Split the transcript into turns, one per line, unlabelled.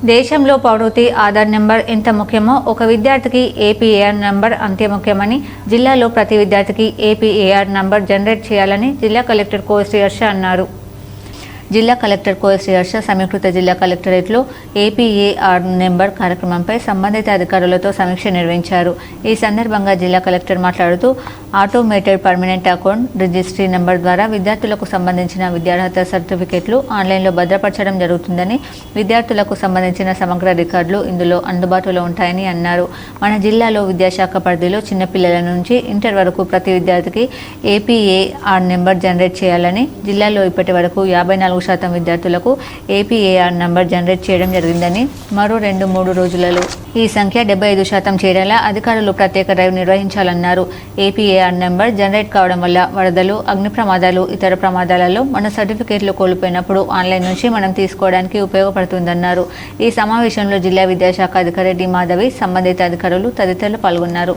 దేశంలో పౌరతి ఆధార్ నెంబర్ ఎంత ముఖ్యమో ఒక విద్యార్థికి ఏపీఏఆర్ నెంబర్ అంతే ముఖ్యమని జిల్లాలో ప్రతి విద్యార్థికి ఏపీఏఆర్ నెంబర్ జనరేట్ చేయాలని జిల్లా కలెక్టర్ కోఎస్టీ హర్ష అన్నారు. జిల్లా కలెక్టర్ కోఎస్టీ హర్ష సమీకృత జిల్లా కలెక్టరేట్లో ఏపీఏఆర్ నెంబర్ కార్యక్రమంపై సంబంధిత అధికారులతో సమీక్ష నిర్వహించారు. ఈ సందర్భంగా జిల్లా కలెక్టర్ మాట్లాడుతూ automated permanent account registry number ద్వారా విద్యార్థులకు సంబంధించిన విద్యార్హత సర్టిఫికెట్లు ఆన్లైన్లో భద్రపరచడం జరుగుతుందని, విద్యార్థులకు సంబంధించిన సమగ్ర రికార్డులు ఇందులో అందుబాటులో ఉంటాయని అన్నారు. మన జిల్లాలో విద్యాశాఖ పరిధిలో చిన్నపిల్లల నుంచి ఇంటర్ వరకు ప్రతి విద్యార్థికి ఏపీఏఆర్ నెంబర్ జనరేట్ చేయాలని, జిల్లాలో ఇప్పటి వరకు 54% విద్యార్థులకు ఏపీఏఆర్ నంబర్ జనరేట్ చేయడం జరిగిందని, మరో 2-3 రోజులలో ఈ సంఖ్య 75% చేరేలా అధికారులు ప్రత్యేక డ్రైవ్ నిర్వహించాలన్నారు. ఏపీఏఆర్ నెంబర్ జనరేట్ కావడం వల్ల వరదలు, అగ్ని ప్రమాదాలు, ఇతర ప్రమాదాలలో మన సర్టిఫికేట్లు కోల్పోయినప్పుడు ఆన్లైన్ నుంచి మనం తీసుకోవడానికి ఉపయోగపడుతుందన్నారు. ఈ సమావేశంలో జిల్లా విద్యాశాఖ అధికారి డి మాధవి, సంబంధిత అధికారులు తదితరులు పాల్గొన్నారు.